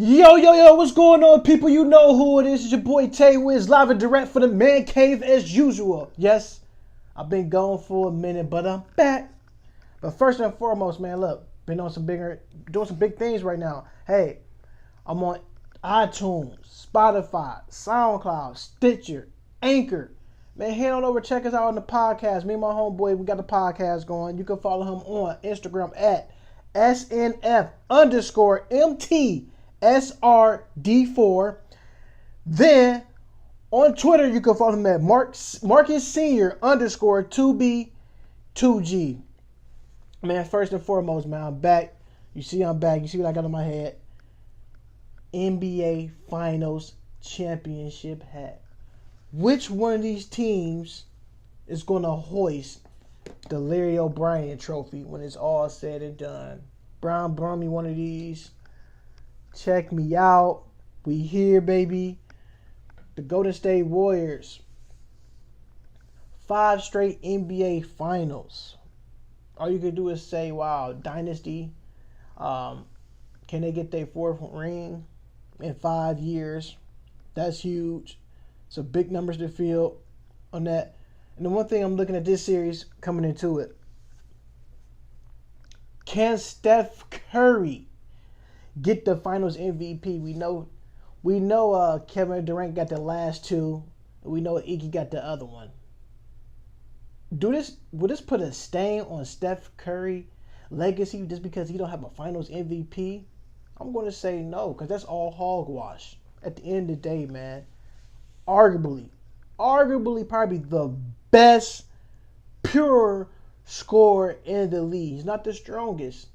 Yo, what's going on, people? You know who it is. It's your boy Tay Wiz, live and direct for the man cave as usual. Yes, I've been gone for a minute, but I'm back. But first and foremost, man, look, been on doing some big things right now. Hey, I'm on iTunes, Spotify, SoundCloud, Stitcher, Anchor. Man, head on over, check us out on the podcast. Me and my homeboy, we got the podcast going. You can follow him on Instagram at SNF_MTSRD4. Then on Twitter, you can follow him at Marcus Senior _2B2G. Man, first and foremost, man, I'm back. You see I'm back. You see what I got on my head? NBA Finals Championship hat. Which one of these teams is going to hoist the Larry O'Brien trophy when it's all said and done? Brown, bring me one of these. Check me out. We here, baby. The Golden State Warriors. 5 straight NBA Finals. All you can do is say, wow, dynasty. Can they get their 4th ring in 5 years? That's huge. So big numbers to field on that. And the one thing I'm looking at this series coming into it. Can Steph Curry get the Finals MVP? We know Kevin Durant got the last 2. And we know Iggy got the other one. Will this put a stain on Steph Curry legacy just because he don't have a Finals MVP? I'm going to say no, because that's all hogwash. At the end of the day, man, arguably probably the best pure scorer in the league. He's not the strongest,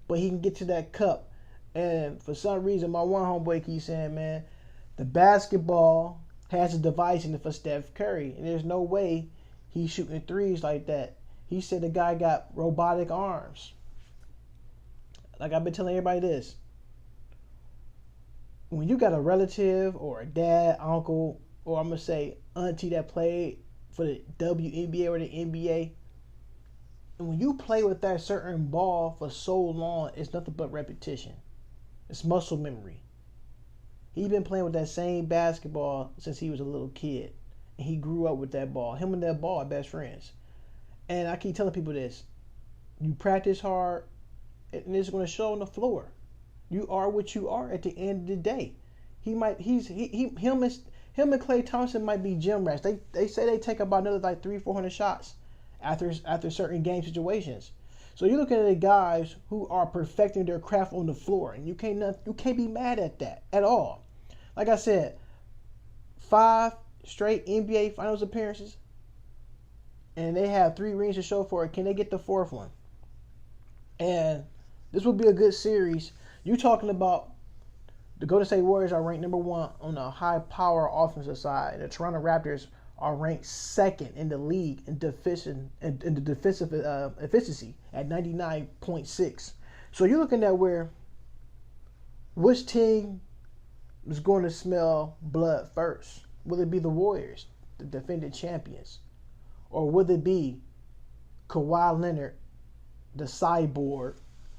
but he can get to that cup. And for some reason, my one homeboy keeps saying, man, the basketball has a device in it for Steph Curry, and there's no way he's shooting threes like that. He said the guy got robotic arms. Like I've been telling everybody this. When you got a relative or a dad, uncle, or I'm going to say auntie that played for the WNBA or the NBA, and when you play with that certain ball for so long, it's nothing but repetition. It's muscle memory. He's been playing with that same basketball since he was a little kid. And he grew up with that ball. Him and that ball are best friends. And I keep telling people this. You practice hard, and it's going to show on the floor. You are what you are at the end of the day. Him and Klay Thompson might be gym rats. They say they take about another like 300-400 shots after certain game situations. So you're looking at the guys who are perfecting their craft on the floor, and you can't be mad at that at all. Like I said, 5 straight NBA Finals appearances, and they have 3 rings to show for it. Can they get the 4th one? And this will be a good series. You talking about the Golden State Warriors are ranked number 1 on the high power offensive side, and the Toronto Raptors are ranked 2nd in the league in the defensive efficiency at 99.6. So you're looking at which team is going to smell blood first? Will it be the Warriors, the defending champions? Or will it be Kawhi Leonard, the cyborg,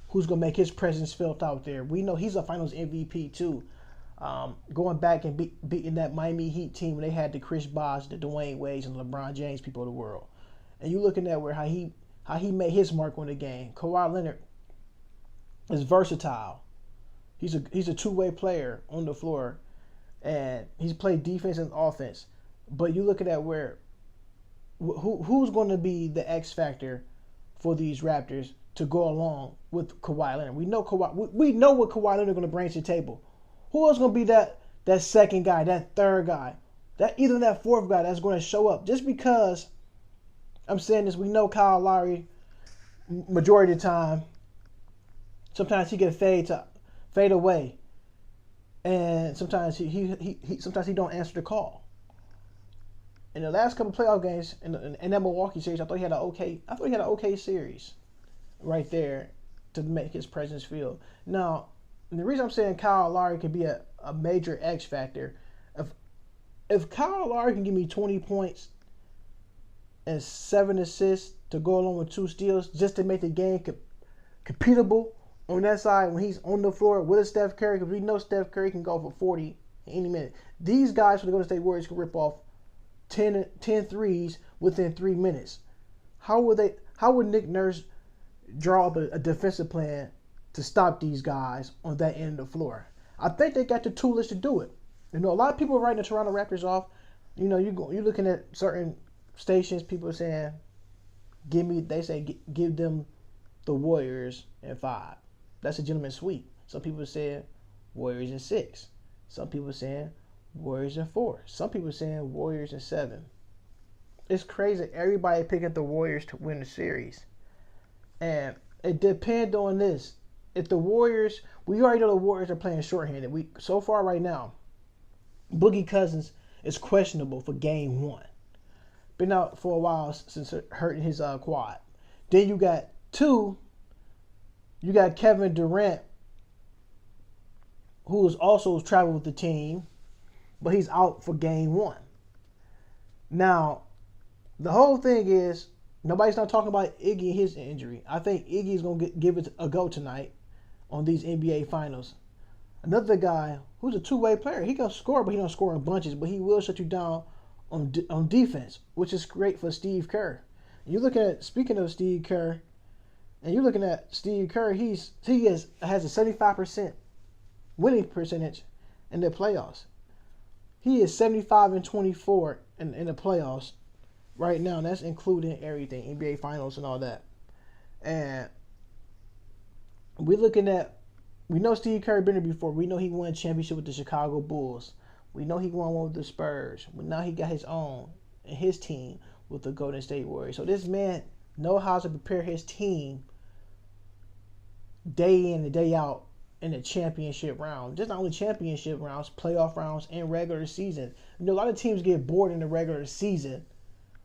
who's going to make his presence felt out there? We know he's a Finals MVP too. Going back and beating that Miami Heat team when they had the Chris Bosh, the Dwayne Wades, and LeBron James people of the world. And you looking at how he made his mark on the game. Kawhi Leonard is versatile. He's a two-way player on the floor, and he's played defense and offense. But you looking at who's going to be the X factor for these Raptors to go along with Kawhi Leonard. We know what Kawhi Leonard is going to bring to the table. Who else going to be that second guy, that third guy, either that 4th guy that's going to show up? Just because I'm saying this, we know Kyle Lowry, majority of the time, sometimes he can fade away, and sometimes he don't answer the call. In the last couple playoff games in that Milwaukee series, I thought he had an okay series right there to make his presence feel. Now, the reason I'm saying Kyle Lowry could be a major X factor, if Kyle Lowry can give me 20 points and 7 assists to go along with 2 steals just to make the game competable on that side, when he's on the floor with Steph Curry, because we know Steph Curry can go for 40 any minute. These guys for the Golden State Warriors can rip off 10 threes within 3 minutes. How would Nick Nurse draw up a defensive plan to stop these guys on that end of the floor? I think they got the tools to do it. You know, a lot of people are writing the Toronto Raptors off. You know, you're looking at certain stations, people are saying, give them the Warriors in 5. That's a gentleman's sweep. Some people are saying Warriors in 6. Some people are saying Warriors in 4. Some people are saying Warriors in 7. It's crazy. Everybody picking the Warriors to win the series. And it depends on this. If the Warriors, we already know the Warriors are playing shorthanded. So far right now, Boogie Cousins is questionable for game 1. Been out for a while since hurting his quad. Then you got 2. You got Kevin Durant, who is also traveling with the team, but he's out for game 1. Now, the whole thing is, nobody's not talking about Iggy and his injury. I think Iggy's going to give it a go tonight on these NBA Finals. Another guy who's a two-way player. He can score, but he don't score in bunches, but he will shut you down on defense, which is great for Steve Kerr. Speaking of Steve Kerr, and you're looking at Steve Kerr, he has a 75% winning percentage in the playoffs. He is 75-24 in the playoffs right now, and that's including everything, NBA Finals and all that. And we know Steve Kerr been there before. We know he won a championship with the Chicago Bulls. We know he won one with the Spurs. But now he got his own and his team with the Golden State Warriors. So this man knows how to prepare his team day in and day out in the championship round. Just not only championship rounds, playoff rounds, and regular season. You know, a lot of teams get bored in the regular season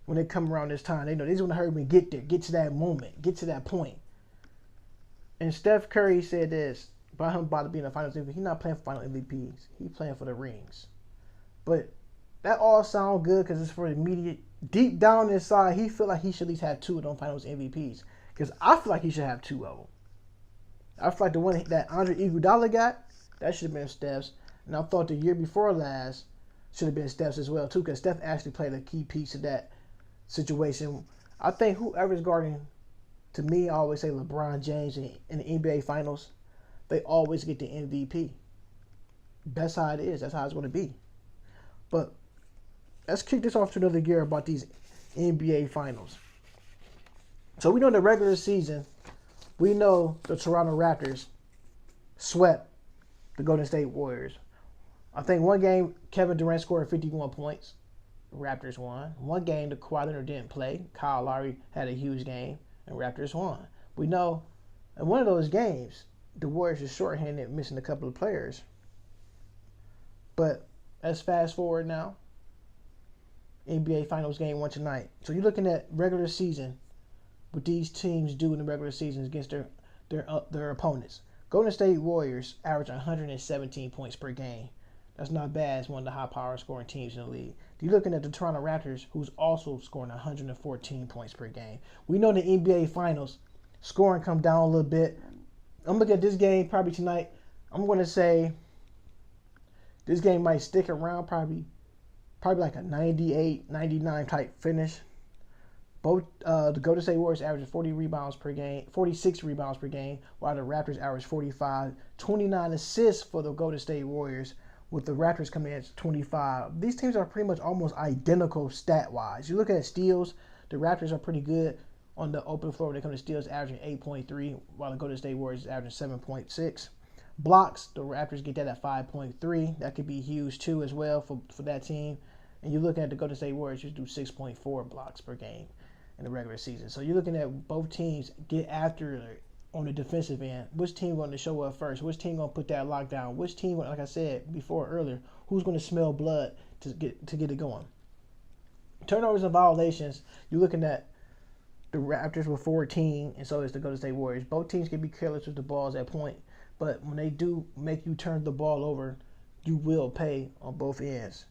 when they come around this time. They know they just want to hurry up and get there, get to that moment, get to that point. And Steph Curry said this about him about to be in the finals MVP. He's not playing for final MVPs. He's playing for the rings. But that all sounds good because it's for the media. Deep down inside, he feel like he should at least have 2 of them finals MVPs. Because I feel like he should have 2 of them. I feel like the one that Andre Iguodala got, that should have been Steph's. And I thought the year before last should have been Steph's as well, too, because Steph actually played a key piece of that situation. I think whoever's guarding, to me, I always say LeBron James in the NBA Finals, they always get the MVP. That's how it is. That's how it's going to be. But let's kick this off to another gear about these NBA Finals. So we know in the regular season, we know the Toronto Raptors swept the Golden State Warriors. I think one game, Kevin Durant scored 51 points. The Raptors won. One game, the Kawhi Leonard didn't play. Kyle Lowry had a huge game, and Raptors won. We know in one of those games, the Warriors were shorthanded, missing a couple of players. But let's fast forward now. NBA Finals game 1 tonight. So you're looking at regular season, what these teams do in the regular season against their opponents. Golden State Warriors average 117 points per game. That's not bad. It's one of the high-power scoring teams in the league. You're looking at the Toronto Raptors, who's also scoring 114 points per game. We know the NBA Finals scoring come down a little bit. I'm looking at this game probably tonight. I'm going to say this game might stick around probably like a 98, 99 type finish. Both the Golden State Warriors average 46 rebounds per game, while the Raptors average 45. 29 assists for the Golden State Warriors, with the Raptors coming in at 25. These teams are pretty much almost identical stat-wise. You look at steals, the Raptors are pretty good on the open floor when it comes to steals, averaging 8.3, while the Golden State Warriors is averaging 7.6. Blocks, the Raptors get that at 5.3. That could be huge, too, as well for that team. And you're looking at the Golden State Warriors, just do 6.4 blocks per game in the regular season. So you're looking at both teams get after it on the defensive end. Which team going to show up first? Which team going to put that lockdown? Which team, like I said before earlier, who's going to smell blood to get it going? Turnovers and violations, you're looking at the Raptors with 14, and so is the Golden State Warriors. Both teams can be careless with the balls at point, but when they do make you turn the ball over, you will pay on both ends.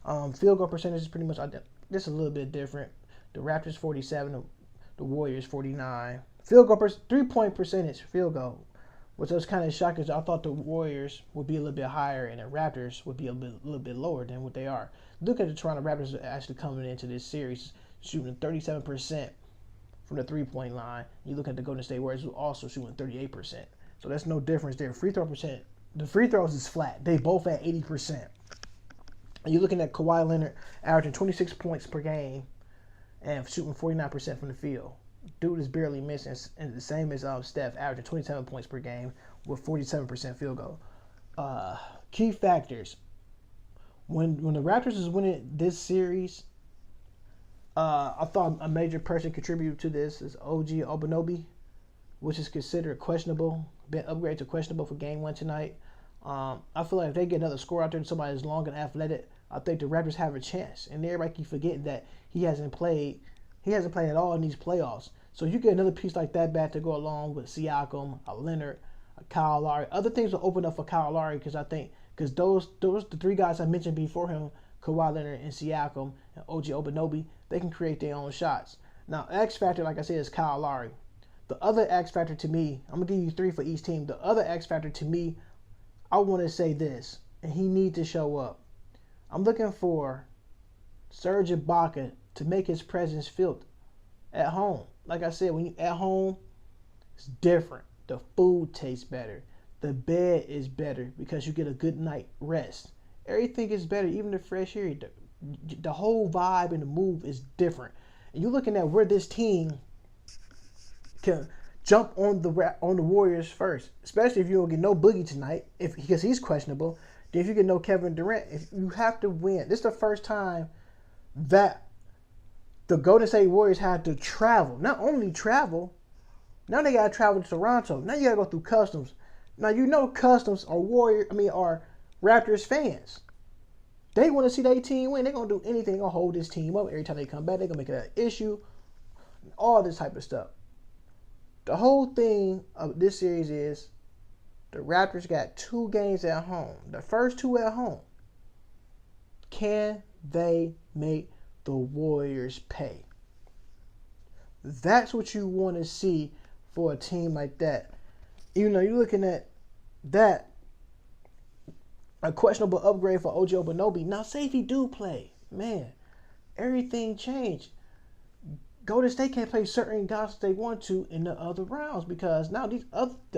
Field goal percentage is pretty much just a little bit different. The Raptors 47, the Warriors 49. Field goal 3-point percentage field goal which was kind of shocking. I thought the Warriors would be a little bit higher and the Raptors would be a little bit lower than what they are. Look at the Toronto Raptors actually coming into this series shooting 37% from the three-point line. You look at the Golden State Warriors, who also shooting 38%. So that's no difference there. Free throw percent, the free throws is flat. They both at 80%. And you're looking at Kawhi Leonard averaging 26 points per game and shooting 49% from the field. Dude is barely missing, and the same as Steph, averaging 27 points per game with 47% field goal. Key factors. When the Raptors was winning this series, I thought a major person contributed to this is OG Anunoby, which is considered questionable, been upgraded to questionable for Game 1 tonight. I feel like if they get another score out there and somebody is long and athletic, I think the Raptors have a chance. And everybody keep forgetting that he hasn't played at all in these playoffs. So you get another piece like that back to go along with Siakam, a Leonard, a Kyle Lowry. Other things will open up for Kyle Lowry because those the three guys I mentioned before him, Kawhi Leonard and Siakam and OG Anunoby, they can create their own shots. Now, X factor, like I said, is Kyle Lowry. The other X factor to me, I'm gonna give you 3 for each team. The other X factor to me, I want to say this, and he needs to show up. I'm looking for Serge Ibaka to make his presence felt at home. Like I said, when you at home, it's different. The food tastes better. The bed is better because you get a good night rest. Everything is better, even the fresh air. The whole vibe and the move is different. And you're looking at where this team can jump on the Warriors first, especially if you don't get no Boogie tonight, because he's questionable. Then if you get no Kevin Durant, if you have to win. This is the first time that the Golden State Warriors had to travel. Not only travel, now they got to travel to Toronto. Now you got to go through customs. Now you know customs are Raptors fans. They want to see their team win. They're going to do anything. They're going to hold this team up. Every time they come back, they're going to make it an issue. All this type of stuff. The whole thing of this series is the Raptors got 2 games at home. The first 2 at home. Can they make the Warriors pay? That's what you want to see for a team like that. Even though you're looking at that, a questionable upgrade for OG Anunoby. Now, say if he do play, man, everything changed. Golden State can't play certain guys if they want to in the other rounds because now the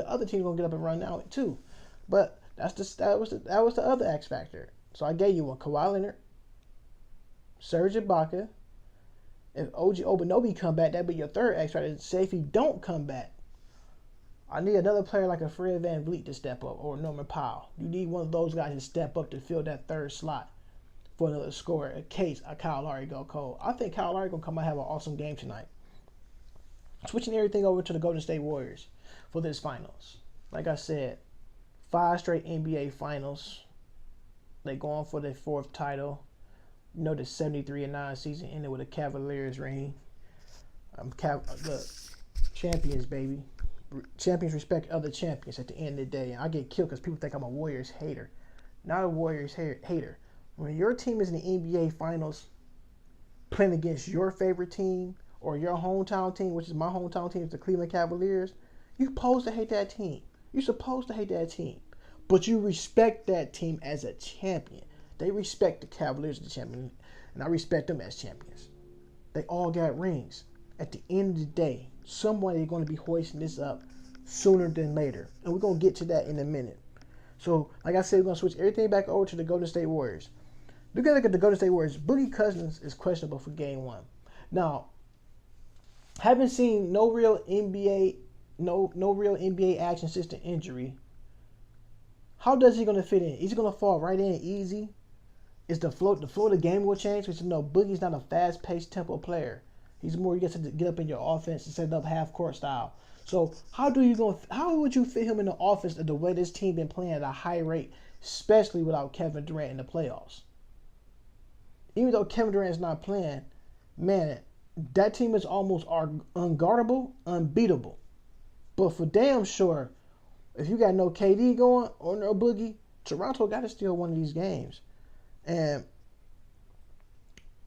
other team gonna get up and run now too. But that was the other X factor. So I gave you one: Kawhi Leonard, Serge Ibaka. If OG Anunoby come back, that'd be your third X factor. Say if he don't come back, I need another player like a Fred VanVleet to step up or Norman Powell. You need one of those guys to step up to fill that third slot for another scorer in case Kyle Lowry go cold. I think Kyle Lowry going to come out and have an awesome game tonight. Switching everything over to the Golden State Warriors for this finals. Like I said, 5 straight NBA finals. They going for their 4th title. You know, the 73-9 season ended with a Cavaliers ring. Look, champions, baby. Champions respect other champions at the end of the day. And I get killed because people think I'm a Warriors hater. Not a Warriors hater. When your team is in the NBA Finals playing against your favorite team or your hometown team, which is my hometown team, is the Cleveland Cavaliers, you're supposed to hate that team. You're supposed to hate that team. But you respect that team as a champion. They respect the Cavaliers as a champion, and I respect them as champions. They all got rings. At the end of the day, somebody's going to be hoisting this up sooner than later. And we're going to get to that in a minute. So, like I said, we're going to switch everything back over to the Golden State Warriors. Look at the Golden State Warriors. Boogie Cousins is questionable for Game 1. Now, haven't seen no real NBA action since the injury. How does he going to fit in? Is he going to fall right in easy? Is the flow of the game will change? Because Boogie's not a fast-paced tempo player. He's more, you get to get up in your offense and set up half-court style. So how would you fit him in the offense the way this team been playing at a high rate, especially without Kevin Durant in the playoffs? Even though Kevin Durant's not playing, man, that team is almost unguardable, unbeatable. But for damn sure, if you got no KD going or no Boogie, Toronto got to steal one of these games. And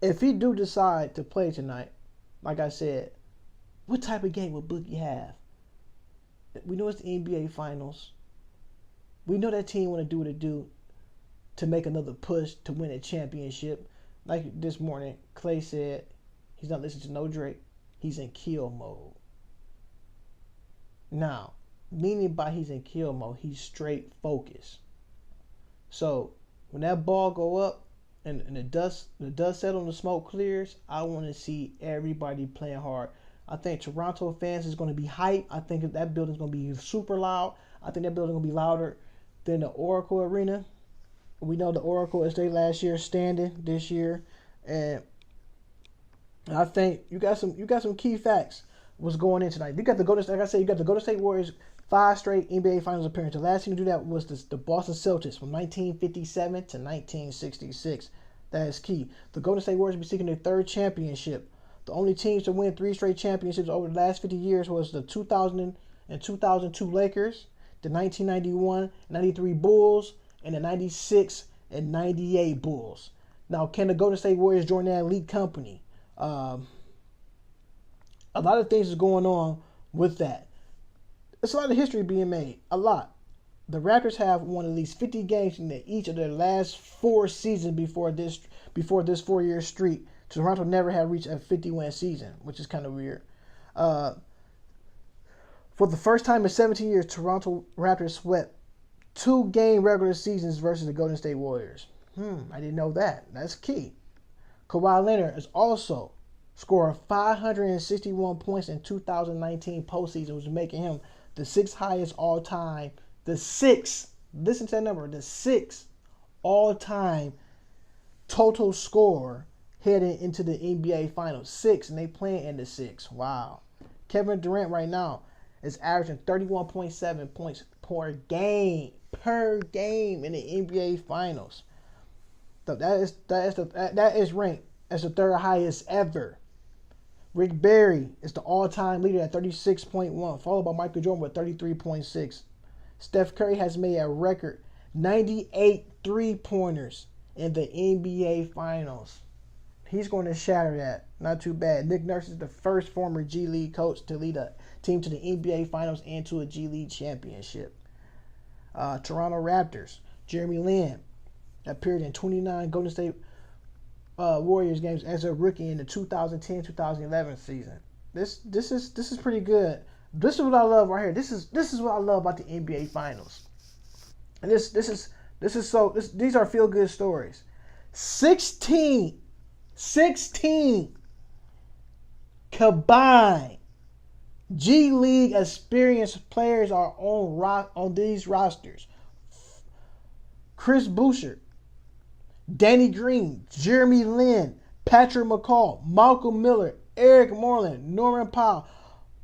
if he do decide to play tonight, like I said, what type of game would Boogie have? We know it's the NBA Finals. We know that team want to do what it do to make another push to win a championship. Like this morning, Clay said he's not listening to no Drake. He's in kill mode. Now, meaning by he's in kill mode, he's straight focused. So when that ball go up and the dust settles and the smoke clears, I want to see everybody playing hard. I think Toronto fans is going to be hyped. I think that building's going to be super loud. I think that building's going to be louder than the Oracle Arena. We know the Oracle is their last year standing this year, and I think you got some key facts. What's going in tonight? You got the Golden State. Like I said, you got the Golden State Warriors 5 straight NBA Finals appearances. The last team to do that was the Boston Celtics from 1957 to 1966. That is key. The Golden State Warriors will be seeking their 3rd championship. The only teams to win 3 straight championships over the last 50 years was the 2000 and 2002 Lakers, the 1991-93 Bulls, and the 96 and 98 Bulls. Now, can the Golden State Warriors join that elite company? A lot of things is going on with that. It's a lot of history being made. A lot. The Raptors have won at least 50 games in each of their last 4 seasons before this 4-year streak. Toronto never had reached a 50-win season, which is kind of weird. For the first time in 17 years, Toronto Raptors swept 2-game regular seasons versus the Golden State Warriors. I didn't know that. That's key. Kawhi Leonard has also scored 561 points in 2019 postseason, which is making him the 6th highest all-time. The 6th, listen to that number, the 6th all-time total scorer heading into the NBA Finals. 6, and they playing in the 6. Wow. Kevin Durant right now is averaging 31.7 points per game in the NBA Finals. So that is ranked as the 3rd highest ever. Rick Barry is the all-time leader at 36.1, followed by Michael Jordan with 33.6. Steph Curry has made a record 98 3-pointers in the NBA Finals. He's going to shatter that. Not too bad. Nick Nurse is the first former G League coach to lead a team to the NBA Finals and to a G League championship. Toronto Raptors. Jeremy Lin appeared in 29 Golden State Warriors games as a rookie in the 2010-2011 season. This is pretty good. This is what I love right here. This is what I love about the NBA Finals. And these are feel good stories. 16 combined G League experienced players are on these rosters. Chris Boucher, Danny Green, Jeremy Lin, Patrick McCall, Malcolm Miller, Eric Moreland, Norman Powell,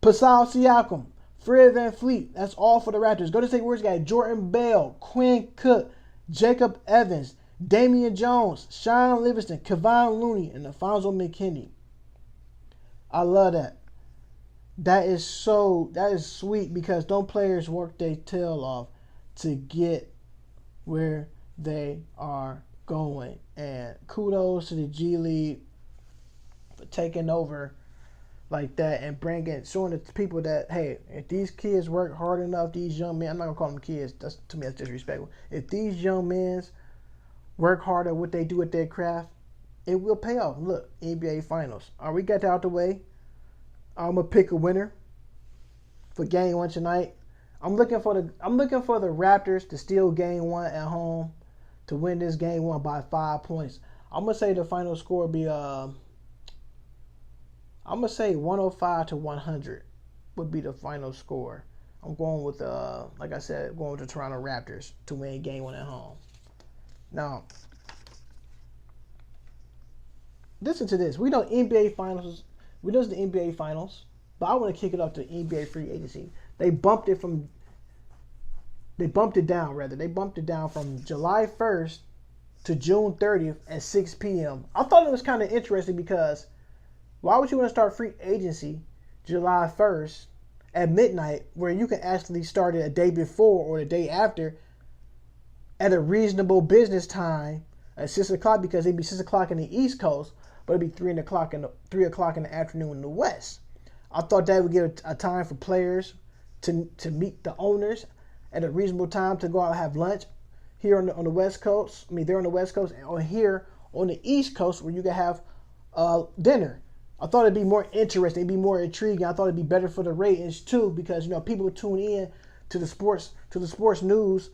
Pascal Siakam, Fred VanVleet. That's all for the Raptors. Golden State Warriors got Jordan Bell, Quinn Cook, Jacob Evans, Damian Jones, Sean Livingston, Kevon Looney, and Alfonso McKinney. I love that. That is sweet because those players work their tail off to get where they are going. And kudos to the G League for taking over like that and showing the people that, hey, if these kids work hard enough, these young men, I'm not going to call them kids, to me that's disrespectful. If these young men work hard at what they do at their craft, it will pay off. Look, NBA Finals. We got that out the way. I'm going to pick a winner for Game 1 tonight. I'm looking for the Raptors to steal Game 1 at home to win this Game 1 by 5 points. I'm going to say the final score be 105-100 would be the final score. I'm going with like I said, going with the Toronto Raptors to win Game 1 at home. Now, listen to this. We know NBA Finals. We know it's the NBA Finals, but I want to kick it off to NBA free agency. They bumped it down. They bumped it down from July 1st to June 30th at 6 p.m. I thought it was kind of interesting because why would you want to start free agency July 1st at midnight where you can actually start it a day before or the day after at a reasonable business time at 6 o'clock, because it'd be 6 o'clock in the East Coast, but it'd be 3 o'clock in the afternoon in the West. I thought that would give a time for players to meet the owners at a reasonable time to go out and have lunch here on the West Coast. I mean, they're on the West Coast, or here on the East Coast where you can have dinner. I thought it'd be more interesting, it'd be more intriguing. I thought it'd be better for the ratings too, because people would tune in to the sports news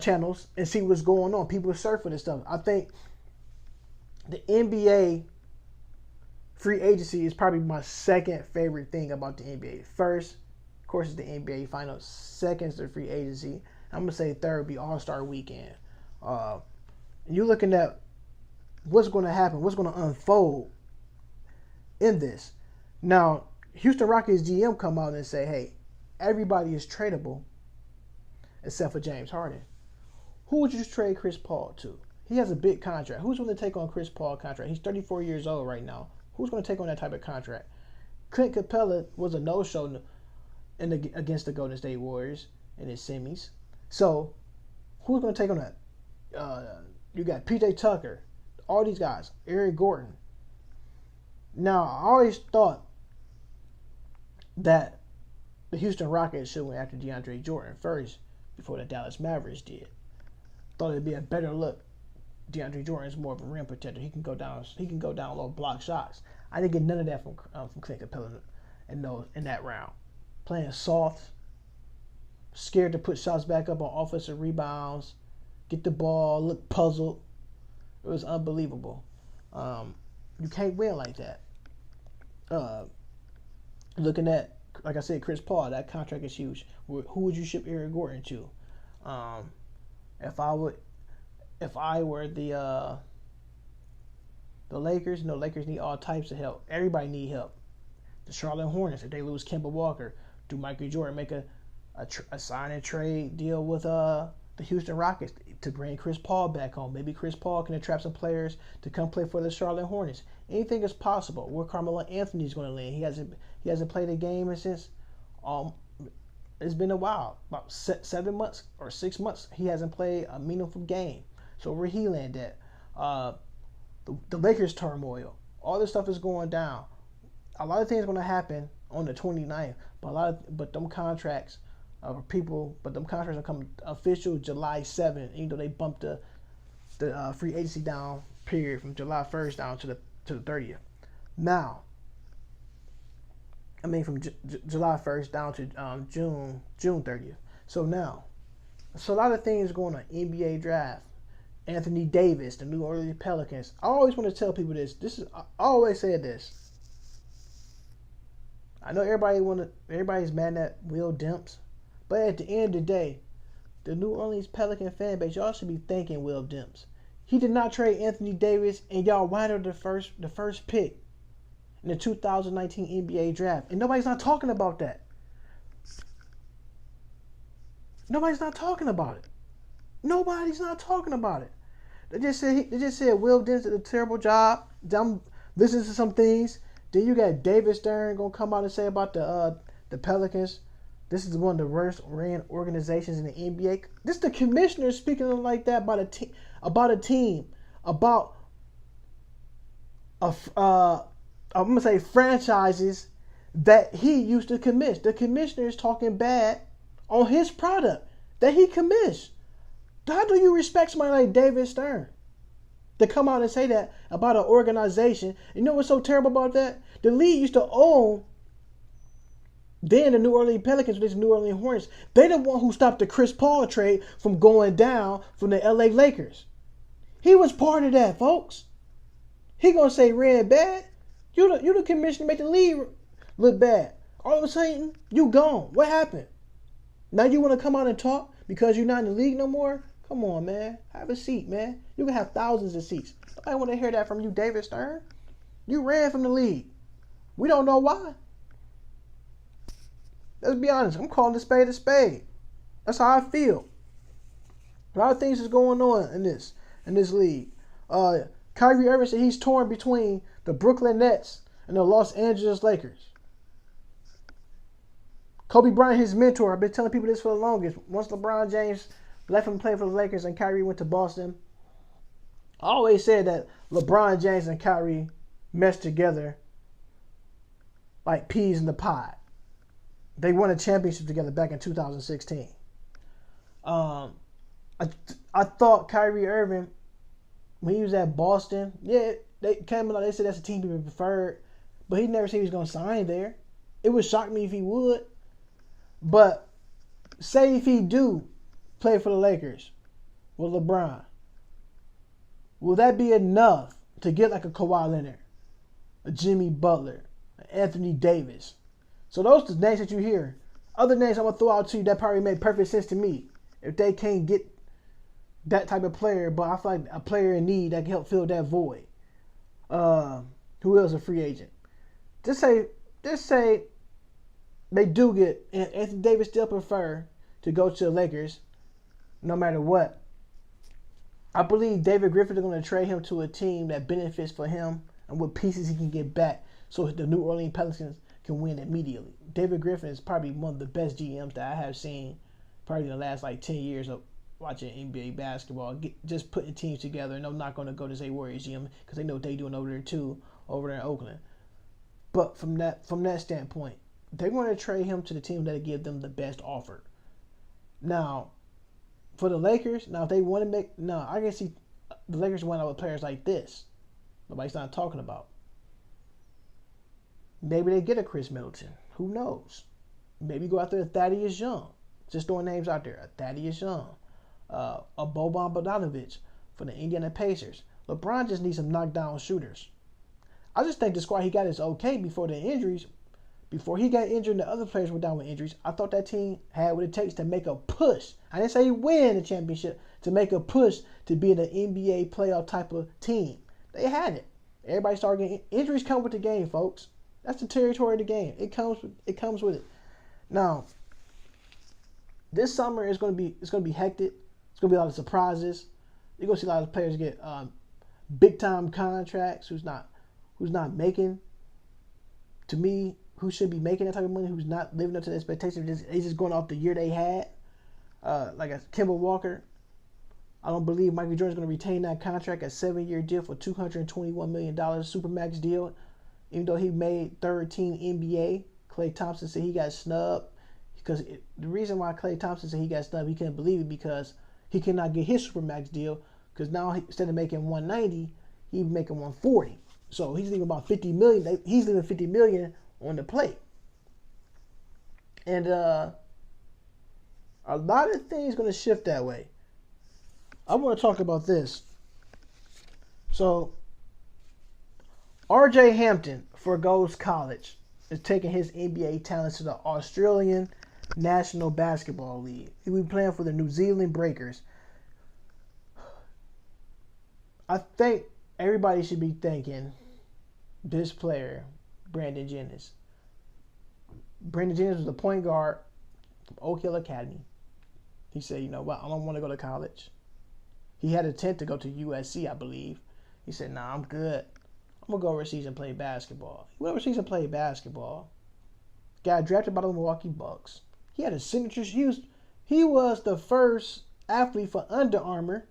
channels and see what's going on. People surf for this stuff. I think the NBA free agency is probably my second favorite thing about the NBA. First, of course, is the NBA Finals. Second is the free agency. I'm gonna say third would be All-Star Weekend. And you're looking at what's going to happen, what's going to unfold in this. Now, Houston Rockets GM come out and say, hey, everybody is tradable except for James Harden. Who would you trade Chris Paul to? He has a big contract. Who's going to take on Chris Paul's contract? He's 34 years old right now. Who's going to take on that type of contract? Clint Capella was a no-show against the Golden State Warriors in his semis. So, who's going to take on that? You got PJ Tucker, all these guys, Eric Gordon. Now, I always thought that the Houston Rockets should went after DeAndre Jordan first before the Dallas Mavericks did. Thought it'd be a better look. DeAndre Jordan is more of a rim protector. He can go down low, block shots. I didn't get none of that from Clint Capella in that round. Playing soft, scared to put shots back up on offensive rebounds, get the ball, look puzzled. It was unbelievable. You can't win like that. Looking at, like I said, Chris Paul, that contract is huge. Who would you ship Eric Gordon to? If I were the Lakers, Lakers need all types of help. Everybody need help. The Charlotte Hornets, if they lose Kemba Walker, do Michael Jordan make a sign and trade deal with the Houston Rockets to bring Chris Paul back home? Maybe Chris Paul can attract some players to come play for the Charlotte Hornets. Anything is possible. Where Carmelo Anthony is going to land? He hasn't played a game since it's been a while, about 7 months or 6 months. He hasn't played a meaningful game. So where he land at? The Lakers turmoil. All this stuff is going down. A lot of things are going to happen on the 29th, but them contracts are coming official July 7th. Even though they bumped the free agency down period from July 1st down to the 30th. Now, I mean from July 1st down to June 30th. So now, so a lot of things going on. NBA draft. Anthony Davis, the New Orleans Pelicans. I always want to tell people this. I always say this. I know everybody's mad at Will Demps, but at the end of the day, the New Orleans Pelican fan base, y'all should be thanking Will Demps. He did not trade Anthony Davis, and y'all wound up the first pick in the 2019 NBA draft, and nobody's not talking about that. Nobody's not talking about it. Nobody's not talking about it. They just said Will Demps did a terrible job. I'm listening to some things. Then you got David Stern gonna come out and say about the Pelicans. This is one of the worst ran organizations in the NBA. This is the commissioner speaking like that about a team, about I'm gonna say franchises that he used to commission. The commissioner is talking bad on his product that he commissioned. How do you respect somebody like David Stern to come out and say that about an organization? You know what's so terrible about that? The league used to own then the New Orleans Pelicans, with the New Orleans Hornets. They the one who stopped the Chris Paul trade from going down from the LA Lakers. He was part of that, folks. He gonna say red bad. You the commissioner make the league look bad. All of a sudden, you gone. What happened? Now you want to come out and talk because you're not in the league no more? Come on, man. Have a seat, man. You can have thousands of seats. I want to hear that from you, David Stern. You ran from the league. We don't know why. Let's be honest. I'm calling a spade a spade. That's how I feel. A lot of things is going on in this league. Kyrie Irving said he's torn between the Brooklyn Nets and the Los Angeles Lakers. Kobe Bryant, his mentor, I've been telling people this for the longest. Once LeBron James left him to play for the Lakers and Kyrie went to Boston, I always said that LeBron James and Kyrie meshed together like peas in the pod. They won a championship together back in 2016. I thought Kyrie Irving, when he was at Boston, yeah, they came out, they said that's a team he preferred, but he never said he was going to sign there. It would shock me if he would. But say if he do play for the Lakers with LeBron, will that be enough to get like a Kawhi Leonard, a Jimmy Butler, an Anthony Davis? So those are the names that you hear. Other names I'm going to throw out to you that probably make perfect sense to me. If they can't get that type of player, but I feel like a player in need that can help fill that void. Who else a free agent? Just say they do get, and Anthony Davis still prefer to go to the Lakers no matter what. I believe David Griffin is going to trade him to a team that benefits for him and what pieces he can get back so the New Orleans Pelicans can win immediately. David Griffin is probably one of the best GMs that I have seen probably in the last 10 years of watching NBA basketball, just putting teams together. And I'm not going to go to say Warriors GM because they know what they're doing over there too, over there in Oakland. But from that standpoint, they're going to trade him to the team that give them the best offer. Now, for the Lakers, if they want to I can see the Lakers went out with players like this. Nobody's not talking about. Maybe they get a Chris Middleton. Who knows? Maybe go after a Thaddeus Young. Just throwing names out there. A Thaddeus Young. A Boban Bogdanovic for the Indiana Pacers. LeBron just needs some knockdown shooters. I just think the squad he got is okay before the injuries. Before he got injured and the other players were down with injuries, I thought that team had what it takes to make a push. I didn't say win the championship, to make a push to be an NBA playoff type of team. They had it. Everybody started getting injuries. Come with the game, folks. That's the territory of the game. It comes with it. Now, this summer it's gonna be hectic. It's gonna be a lot of surprises. You're gonna see a lot of players get big time contracts. Who's not making, to me, who should be making that type of money, who's not living up to the expectations. He's just going off the year they had. Like a Kemba Walker. I don't believe Michael Jordan's going to retain that contract, a 7-year deal for $221 million, Supermax deal. Even though he made third team NBA, Klay Thompson said he got snubbed. Because the reason why Klay Thompson said he got snubbed, he couldn't believe it because he cannot get his Supermax deal. Because now instead of making $190, he's making $140. So he's leaving about $50 million. He's leaving $50 million on the plate. And a lot of things going to shift that way. I want to talk about this. So, R.J. Hampton forgoes college, is taking his NBA talents to the Australian National Basketball League. He will be playing for the New Zealand Breakers. I think everybody should be thanking this player, Brandon Jennings. Brandon Jennings was a point guard from Oak Hill Academy. He said, you know what, I don't want to go to college. He had an intent to go to USC, I believe. He said, nah, I'm good. I'm going to go overseas and play basketball. He went overseas and played basketball. Got drafted by the Milwaukee Bucks. He had a signature. He was the first athlete for Under Armour,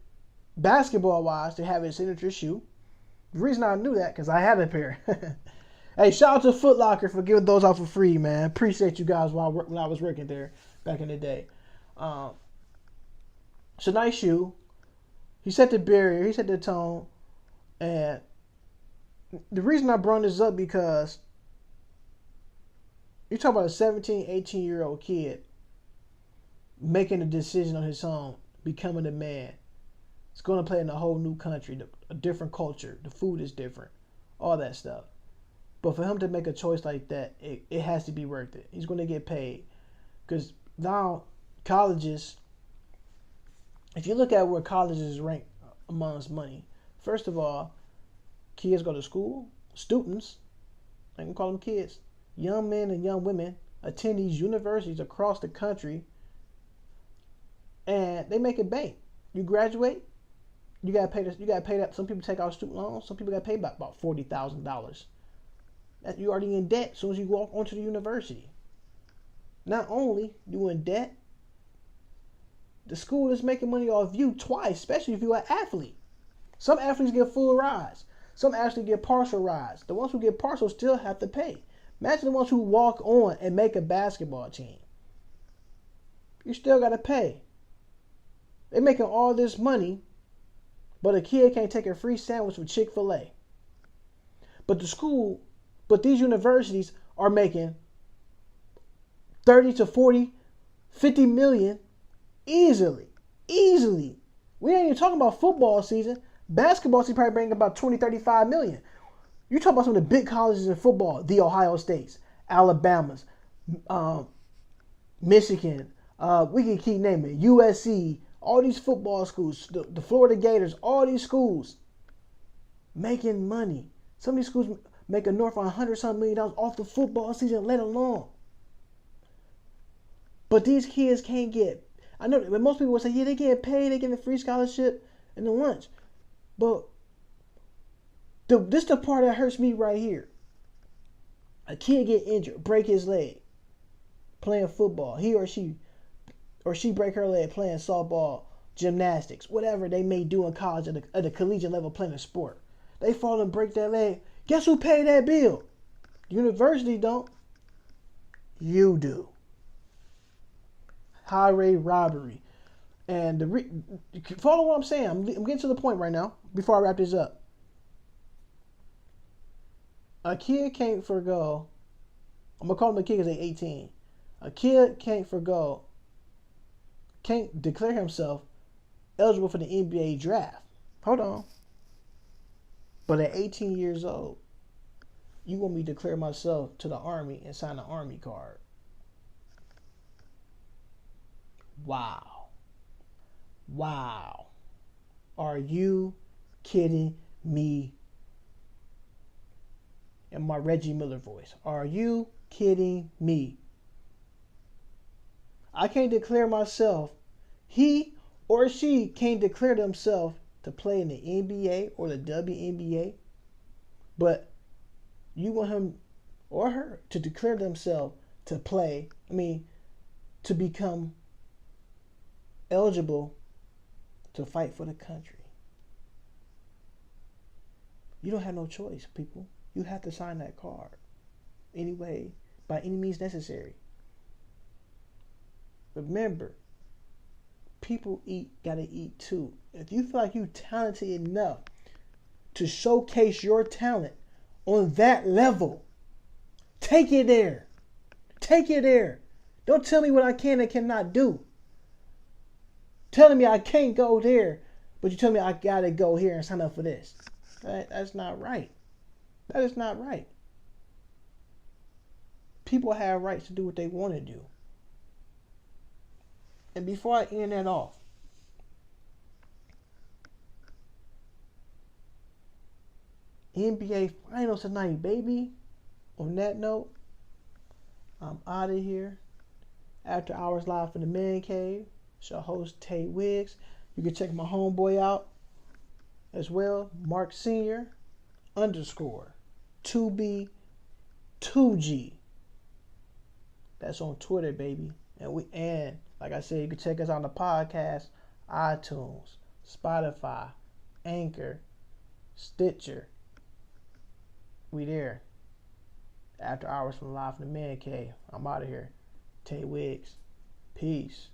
basketball-wise, to have his signature shoe. The reason I knew that, because I had a pair. Hey, shout out to Foot Locker for giving those out for free, man. Appreciate you guys when I was working there back in the day. It's a nice shoe. He set the barrier. He set the tone. And the reason I brought this up because you talk about a 17, 18-year-old kid making a decision on his own, becoming a man. He's going to play in a whole new country, a different culture. The food is different, all that stuff. But for him to make a choice like that, it has to be worth it. He's going to get paid. Because now colleges, if you look at where colleges rank amongst money, first of all, kids go to school, students, I can call them kids, young men and young women attend these universities across the country, and they make it bank. You graduate, you gotta pay this. You gotta pay that. Some people take out student loans. Some people gotta pay about $40,000. You already in debt as soon as you walk onto the university. Not only you in debt, the school is making money off you twice, especially if you're an athlete. Some athletes get full rides. Some athletes get partial rides. The ones who get partial still have to pay. Imagine the ones who walk on and make a basketball team. You still got to pay. They're making all this money, but a kid can't take a free sandwich from Chick-fil-A. But these universities are making 30 to 40, 50 million easily. Easily. We ain't even talking about football season. Basketball season probably bring about 20, 35 million. You talk about some of the big colleges in football, the Ohio States, Alabamas, Michigan, we can keep naming USC, all these football schools, the Florida Gators, all these schools making money. Some of these schools make a north of $100-something million off the football season, let alone. But these kids can't get, I know, but most people will say, yeah, they get paid, they get a free scholarship and the lunch. But this the part that hurts me right here. A kid get injured, break his leg playing football. He or she break her leg playing softball, gymnastics, whatever they may do in college at the collegiate level playing a sport. They fall and break their leg. Guess who paid that bill? University don't. You do. Highway robbery. And follow what I'm saying. I'm getting to the point right now before I wrap this up. A kid can't forgo. I'm going to call him a kid because they're 18. A kid can't declare himself eligible for the NBA draft. Hold on. But at 18 years old, you want me to declare myself to the Army and sign an Army card. Wow. Wow. Are you kidding me? In my Reggie Miller voice. Are you kidding me? I can't declare myself. He or she can't declare themselves to play in the NBA or the WNBA. But you want him or her to declare themselves to play, to become eligible to fight for the country. You don't have no choice, people. You have to sign that card. Anyway, by any means necessary. Remember, people gotta eat too. If you feel like you're talented enough to showcase your talent on that level, take it there. Take it there. Don't tell me what I can and cannot do. Telling me I can't go there, but you tell me I gotta go here and sign up for this. That's not right. That is not right. People have rights to do what they want to do. And before I end that off, NBA Finals tonight, baby. On that note, I'm out of here. After Hours Live from the Man Cave. It's your host, Tay Wiggs. You can check my homeboy out as well, Mark Sr. _ 2B 2G. That's on Twitter, baby. And like I said, you can check us on the podcast, iTunes, Spotify, Anchor, Stitcher. We there. After Hours from Live from the Man Cave. I'm out of here. Tay Wiggs. Peace.